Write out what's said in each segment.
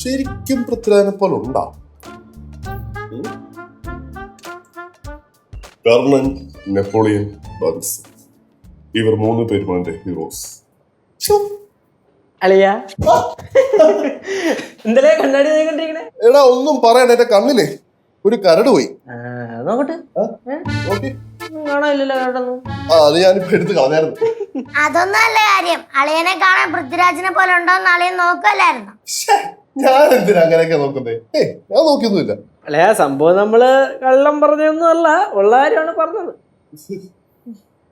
ശരിക്കും പൃഥ്വിരാജിനെ പോലെ ഉണ്ടാ? കർണൻ, നെപ്പോളിയൻ, ബൻസ്, ഇവർ 3 പേരും എന്റെ ഹീറോസ്. അളിയാ എന്തല്ലേ കണ്ണാടി കണ്ടിരിക്കണേ? എടാ ഒന്നും പറയണ്ട, എന്റെ കണ്ണിലെ ഒരു കരട് പോയി. നോക്കട്ടെ, കാണാനില്ലല്ലോ കരടൊന്നും. അത് ഞാനിപ്പോ എടുത്ത് കളഞ്ഞായിരുന്നു. അതൊന്നും അല്ല കാര്യം. അളിയനെ കാണാൻ പൃഥ്വിരാജിനെ പോലെ ഉണ്ടോന്ന് അളിയൻ നോക്കല്ലായിരുന്നു. ഞാൻ എന്തിനാ അങ്ങനെയൊക്കെ നോക്കുന്നേ? ഞാൻ നോക്കിയൊന്നുമില്ല. അല്ലയാ, സംഭവം നമ്മള് കള്ളം പറഞ്ഞൊന്നും അല്ല, ഉള്ള കാര്യമാണ് പറഞ്ഞത്.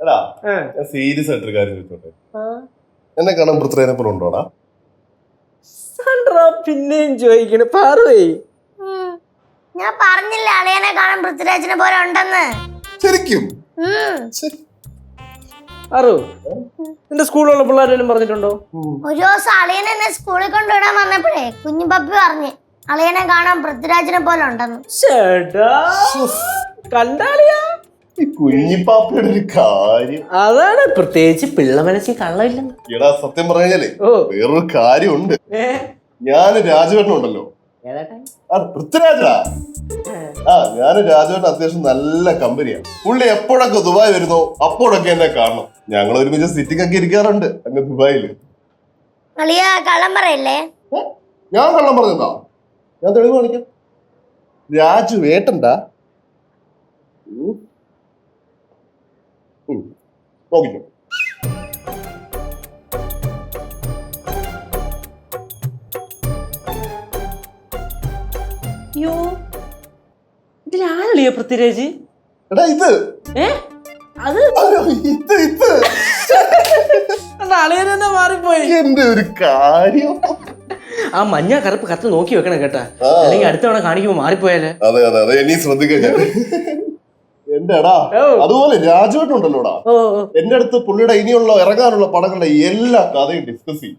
എടാ ഞാൻ സീരിയസ് ആയിട്ടൊരു കാര്യം ചോദിച്ചോട്ടെ, എന്നെ കാണാൻ പൃഥ്വിരാജിനെ പോലെ ഉണ്ടോടാ? പിന്നെയും ചോദിക്കണ പാറുവേ. ഞാൻ പറഞ്ഞില്ല അളിയനെ കാണാൻ പൃഥ്വിരാജിനെ പോലെ ഉണ്ടെന്ന്. ശരിക്കും? പാറു, നിന്റെ സ്കൂളിലുള്ള പിള്ളേരെല്ലാം പറഞ്ഞിട്ടുണ്ടോ? ഒരു ദിവസം അളിയൻ എന്നെ സ്കൂളിൽ കൊണ്ടുവിടാൻ വന്നപ്പോഴേ കുഞ്ഞു പപ്പി പറഞ്ഞ് അളിയനെ കാണാൻ പൃഥ്വിരാജിനെ പോലെ ഉണ്ടെന്ന്. കണ്ടാളിയാ കുഞ്ഞിപ്പാപ്പയുടെ ഒരു കാര്യം അതാണ്, പ്രത്യേകിച്ച് പിള്ള മനസ്സിൽ കള്ളമില്ലെന്ന്. എടാ സത്യം പറഞ്ഞാലേ വേറൊരു കാര്യമുണ്ട്. ഞാൻ രാജുവേട്ടനുണ്ടല്ലോ, പൃഥ്വിരാജാ. ഞാന് രാജുവേട്ടൻ അത്യാവശ്യം നല്ല കമ്പനിയാണ്. പുള്ളി എപ്പോഴൊക്കെ ദുബായ് വരുന്നോ അപ്പോഴൊക്കെ എന്നെ കാണണം. ഞങ്ങൾ ഒരുമിച്ച് സിറ്റിംഗ് ഒക്കെ ഇരിക്കാറുണ്ട് അങ്ങ് ദുബായില്. അളിയാ കള്ളം പറയല്ലേ? ഞാൻ കള്ളം പറഞ്ഞതാ, ഞാൻ തെളിവ് കാണിക്കാം. രാജുവേട്ടൻടാ. നോക്കിക്കോ. അയ്യോ, ഇതിലാളിയോ പൃഥ്വിരാജ്? എടാ ഇത് അത് ഇത് അളിയൻ തന്നെ മാറിപ്പോയി. എന്റെ ഒരു കാര്യം. ആ മഞ്ഞ കറുപ്പ് കത്ത് നോക്കി വെക്കണം കേട്ടാ, അല്ലെങ്കിൽ അടുത്ത തവണ കാണിക്കുമ്പോ മാറിപ്പോയാലേ. അതെ അതെ അതെ, ഇനി ശ്രദ്ധിക്കാൻ. എന്റെ എടാ അതുപോലെ രാജുവേട്ടൻ ഉണ്ടല്ലോടാ, എന്റെ അടുത്ത് പുള്ളിയുടെ ഇനിയുള്ള ഇറങ്ങാനുള്ള പടങ്ങളുടെ എല്ലാ കഥയും ഡിസ്കസ് ചെയ്യും.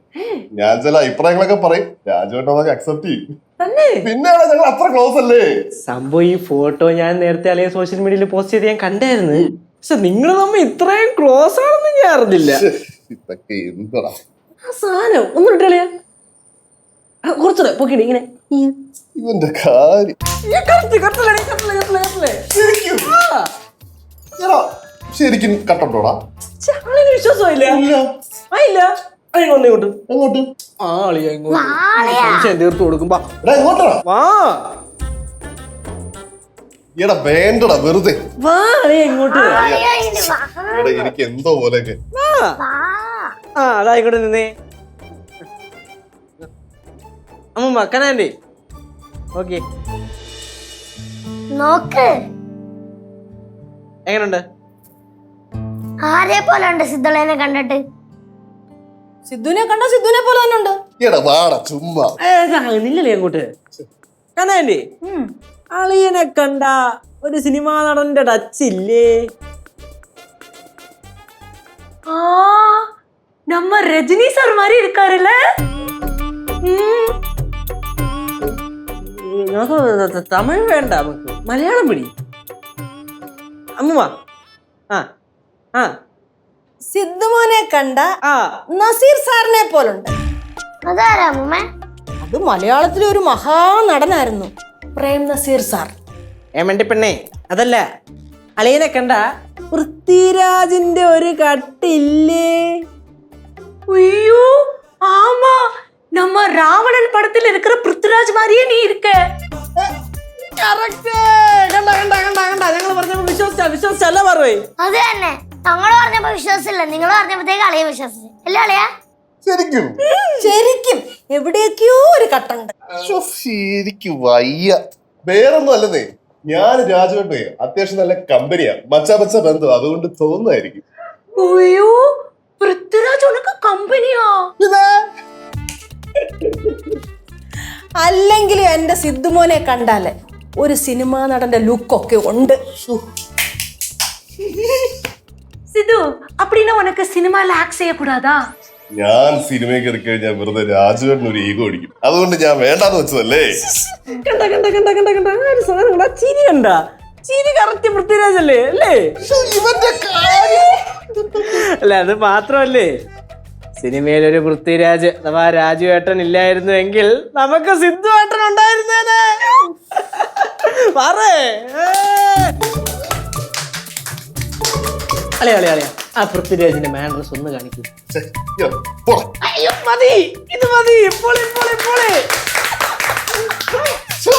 ഞാൻ ചില അഭിപ്രായങ്ങളൊക്കെ പറയും, രാജുവേട്ടൻ അതൊക്കെ അക്സെപ്റ്റ് ചെയ്യും. പിന്നെ ഞങ്ങൾ അത്ര ക്ലോസ് അല്ലേ. സംഭവം ഈ ഫോട്ടോ ഞാൻ നേരത്തെ അല്ലെങ്കിൽ സോഷ്യൽ മീഡിയയിൽ പോസ്റ്റ് ചെയ്ത് ഞാൻ കണ്ടായിരുന്നു. പക്ഷെ നിങ്ങൾ തമ്മിൽ ഇത്രയും ക്ലോസ് ആണെന്ന് ഞാൻ അറിഞ്ഞില്ല. ഇതൊക്കെ എന്താ ആ സാധനം ഒന്നും ഇട്ടളിയാ, കുറച്ചുകൂടെ പൊക്കിണ്ട് ഇങ്ങനെ. ഇവന്റെ കാര്യം ശരിക്കും കട്ടുണ്ടോടാ? വിശ്വാസമായില്ല. ഇങ്ങോട്ട് എങ്ങോട്ട്? സംശയം തീർത്തു കൊടുക്കുമ്പോ എടാ വേണ്ടടാ വെറുതെ. ഇങ്ങോട്ട് എനിക്ക് എന്തോ പോലെയൊക്കെ. അതാ ഇങ്ങോട്ട് നിന്നേ. അമ്മ മക്കനാൻഡി ഓക്കെ നോക്ക് എങ്ങനുണ്ട്? ആരെ പോലെ ഉണ്ട് സിദ്ധളേനെ കണ്ടിട്ട്? സിദ്ധുവിനെ കണ്ട സിദ്ധുവിനെ പോലെ തന്നെ ഉണ്ട്. ചുമ്മാ നിങ്ങളെ അങ്ങോട്ട് കനാൻഡി, അളിയനെ കണ്ട ഒരു സിനിമാ നടന്റെ ടച്ച് ഇല്ലേ? நம்ம ரஜினி சார் மாதிரி இருக்காருல்ல. തമിഴ് വേണ്ട, നമുക്ക് മലയാളം പിടി. അമ്മ സിദ്ധുമോനെ കണ്ട നസീർ സാറിനെ പോലുണ്ട്. അതാരാ അമ്മ? അത് മലയാളത്തിലെ ഒരു മഹാനടനായിരുന്നു, പ്രേം നസീർ സാർ. ഏമണ്ടി പെണ്ണേ, അതല്ല, അളിയനെ കണ്ട പൃഥ്വിരാജിന്റെ ഒരു കട്ടില്ലേ? ஐயோ ஆமா, நம்ம ராவணன் படத்தில் இருக்கிற பிருத்விராஜ் மாதிரியே நீ இருக்க. ഞങ്ങൾ പറഞ്ഞപ്പോ വിശ്വസിച്ചല്ല പറവേ. അത് തന്നെ, ഞങ്ങൾ പറഞ്ഞപ്പോ വിശ്വാസമില്ല, നിങ്ങൾ പറഞ്ഞപ്പോഴത്തേക്ക് അളിയെ വിശ്വസിച്ചു അല്ലേ അളിയാ? ശരിക്കും ശരിക്കും എവിടെയൊക്കെയോ ഒരു കട്ടുണ്ട്. ശരിക്കും വയ്യ. വേറൊന്നും അല്ലെന്നേ, ഞാൻ രാജുവേട്ടനെ അത്യാവശ്യം നല്ല കമ്പനിയാ, മച്ചാ ബന്ധം, അതുകൊണ്ട് തോന്നുന്നതായിരിക്കും. ஐயோ പൃഥ്വിരാജ് ഉനക്ക് കമ്പനിയാ? അല്ലെങ്കിലും എന്റെ സിദ്ധുമോനെ കണ്ടാല് ഒരു സിനിമാ നടന്റെ ലുക്കൊക്കെ ഉണ്ട്. സിദ്ധു, அப்படினா உனக்கு സിനിമയിൽ ആക്ട് ചെയ്യக்கூடாதா? ഞാൻ സിനിമയിൽ കയറി കഴിഞ്ഞാൽ വെറുതെ രാജുവേട്ടന് ഒരു ഈഗോ അടിക്കും, അതുകൊണ്ട് ഞാൻ വേണ്ടാന്ന് വെച്ചതല്ലേ. ചിരി കണ്ട, ചിരി കറക്റ്റ് പൃഥ്വിരാജല്ലേ അല്ലേ? ഇവന്റെ കാര്യം അല്ല, അത് മാത്രമല്ലേ, സിനിമയിൽ ഒരു പൃഥ്വിരാജ് അഥവാ രാജു ഏട്ടൻ ഇല്ലായിരുന്നുവെങ്കിൽ നമുക്ക് സിദ്ധു ഏട്ടൻ ഉണ്ടായിരുന്നേനെ. പറേ അളിയ അളിയ അളിയ ആ പൃഥ്വിരാജിന്റെ മാൻഡ്രസ് ഒന്ന് കാണിക്കൂ. ഛെ, ഇയ്യോ, പോടാ. അയ്യോ മതി, ഇത് മതി. പൊളി പൊളി പൊളി. ഛോ,